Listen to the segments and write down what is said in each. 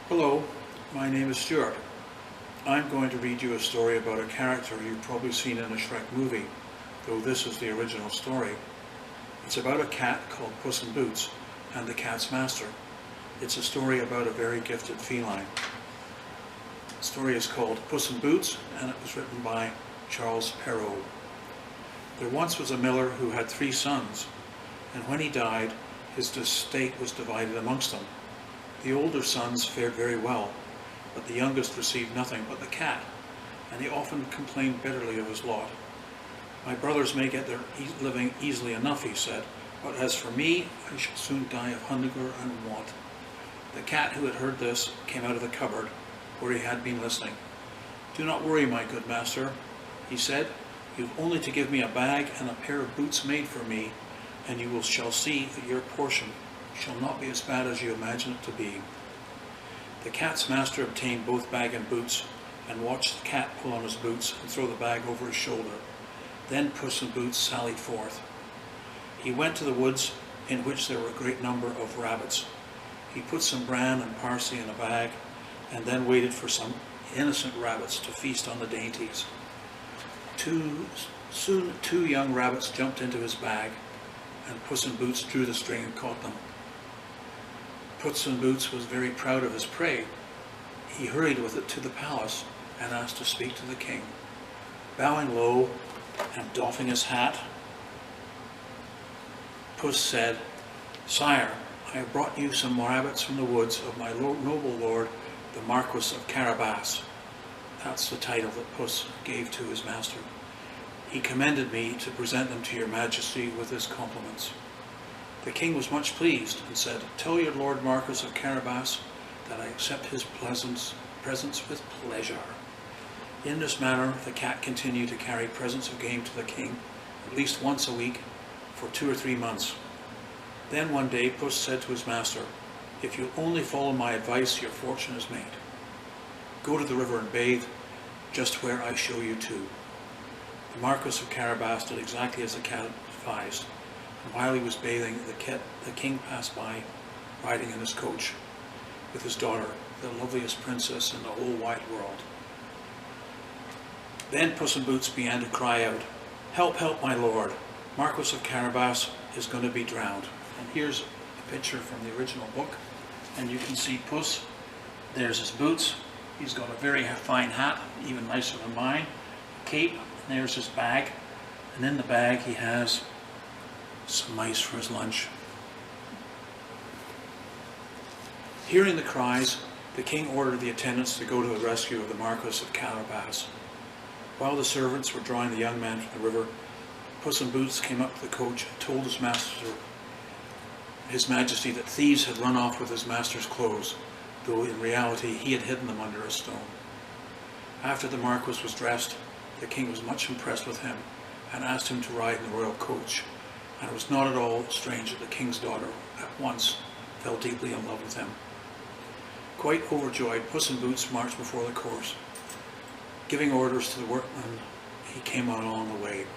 Hello, my name is Stewart. I'm going to read you a story about a character you've probably seen in a Shrek movie, though this is the original story. It's about a cat called Puss in Boots and the cat's master. It's a story about a very gifted feline. The story is called Puss in Boots and it was written by Charles Perrault. There once was a miller who had 3 sons, and when he died, his estate was divided amongst them. The older sons fared very well, but the youngest received nothing but the cat, and he often complained bitterly of his lot. "My brothers may get their living easily enough," he said, "but as for me, I shall soon die of hunger and want." The cat, who had heard this, came out of the cupboard, where he had been listening. "Do not worry, my good master," he said. "You've only to give me a bag and a pair of boots made for me, and you shall see that your portion shall not be as bad as you imagine it to be." The cat's master obtained both bag and boots, and watched the cat pull on his boots and throw the bag over his shoulder. Then Puss in Boots sallied forth. He went to the woods, in which there were a great number of rabbits. He put some bran and parsley in a bag, and then waited for some innocent rabbits to feast on the dainties. Soon 2 young rabbits jumped into his bag, and Puss in Boots drew the string and caught them. Puss in Boots was very proud of his prey. He hurried with it to the palace and asked to speak to the king. Bowing low and doffing his hat, Puss said, "Sire, I have brought you some rabbits from the woods of my noble lord, the Marquis of Carabas." That's the title that Puss gave to his master. "He commended me to present them to your majesty with his compliments." The king was much pleased and said, "Tell your lord Marquis of Carabas that I accept his presents with pleasure." In this manner the cat continued to carry presents of game to the king at least once a week for 2 or 3 months. Then one day Puss said to his master, "If you'll only follow my advice, your fortune is made. Go to the river and bathe, just where I show you to." The Marquis of Carabas did exactly as the cat advised, and while he was bathing, the king passed by, riding in his coach, with his daughter, the loveliest princess in the whole wide world. Then Puss in Boots began to cry out, "Help, help, my lord! Marquis of Carabas is going to be drowned." And here's a picture from the original book, and you can see Puss. There's his boots. He's got a very fine hat, even nicer than mine, a cape, and there's his bag, and in the bag he has some mice for his lunch. Hearing the cries, the king ordered the attendants to go to the rescue of the Marquis of Carabas. While the servants were drawing the young man from the river, Puss in Boots came up to the coach and told his majesty that thieves had run off with his master's clothes, though in reality he had hidden them under a stone. After the Marquis was dressed, the king was much impressed with him and asked him to ride in the royal coach, and it was not at all strange that the king's daughter at once fell deeply in love with him. Quite overjoyed, Puss in Boots marched before the court. Giving orders to the workmen, he came on along the way.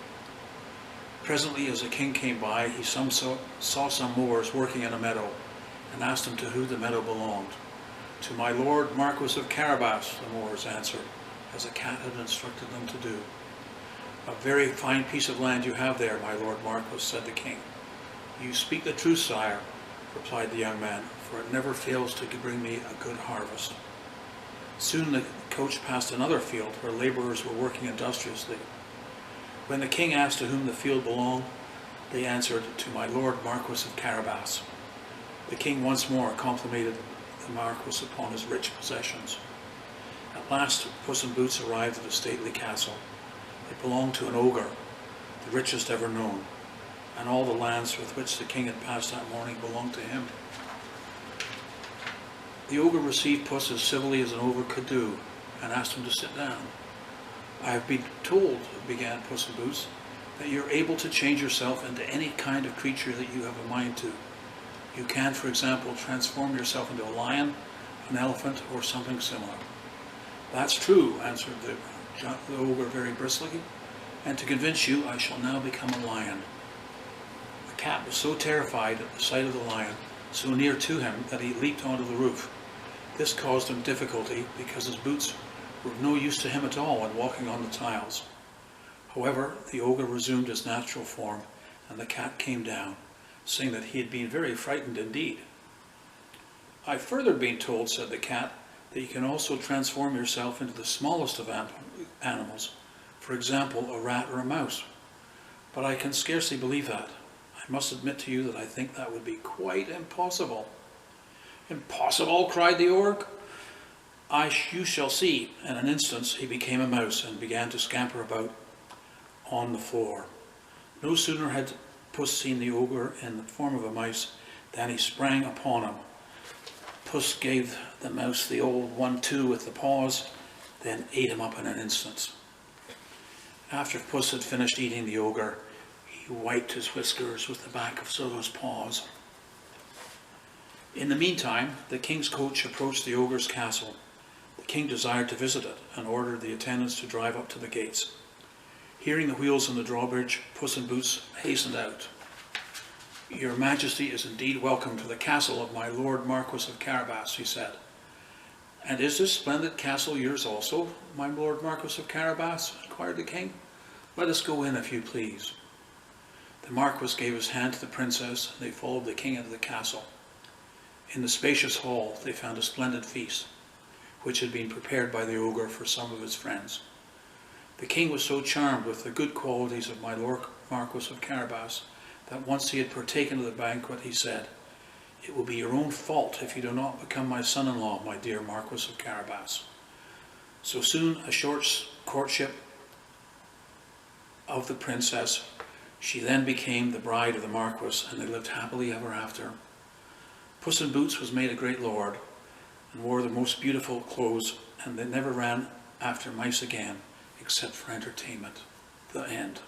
Presently, as the king came by, he saw some Moors working in a meadow, and asked him to who the meadow belonged. "To my lord Marquis of Carabas," the Moors answered, as the cat had instructed them to do. "A very fine piece of land you have there, my lord Marquis," said the king. "You speak the truth, sire," replied the young man, "for it never fails to bring me a good harvest." Soon the coach passed another field where laborers were working industriously. When the king asked to whom the field belonged, they answered, "To my lord Marquis of Carabas." The king once more complimented the Marquis upon his rich possessions. At last Puss in Boots arrived at a stately castle. It belonged to an ogre, the richest ever known, and all the lands with which the king had passed that morning belonged to him. The ogre received Puss as civilly as an ogre could do, and asked him to sit down. "I have been told," began Puss in Boots, "that you're able to change yourself into any kind of creature that you have a mind to. You can, for example, transform yourself into a lion, an elephant, or something similar." "That's true," answered the ogre very briskly, "and to convince you, I shall now become a lion." The cat was so terrified at the sight of the lion so near to him that he leaped onto the roof. This caused him difficulty because his boots were of no use to him at all when walking on the tiles. However, the ogre resumed his natural form, and the cat came down, saying that he had been very frightened indeed. "I've further been told," said the cat, "that you can also transform yourself into the smallest of animals, for example, a rat or a mouse. But I can scarcely believe that. I must admit to you that I think that would be quite impossible." "Impossible?" cried the ogre. You shall see." In an instant he became a mouse and began to scamper about on the floor. No sooner had Puss seen the ogre in the form of a mouse than he sprang upon him. Puss gave the mouse the old 1-2 with the paws, then ate him up in an instant. After Puss had finished eating the ogre, he wiped his whiskers with the back of Solo's paws. In the meantime, the king's coach approached the ogre's castle. The king desired to visit it and ordered the attendants to drive up to the gates. Hearing the wheels on the drawbridge, Puss in Boots hastened out. "Your Majesty is indeed welcome to the castle of my Lord Marquis of Carabas," he said. "And is this splendid castle yours also, my Lord Marquis of Carabas?" inquired the king. "Let us go in, if you please." The Marquis gave his hand to the princess, and they followed the king into the castle. In the spacious hall they found a splendid feast, which had been prepared by the ogre for some of his friends. The king was so charmed with the good qualities of my Lord Marquis of Carabas that once he had partaken of the banquet, he said, "It will be your own fault if you do not become my son-in-law, my dear Marquis of Carabas." So soon a short courtship of the princess, she then became the bride of the Marquis, and they lived happily ever after. Puss in Boots was made a great lord, and wore the most beautiful clothes, and they never ran after mice again, except for entertainment. The end.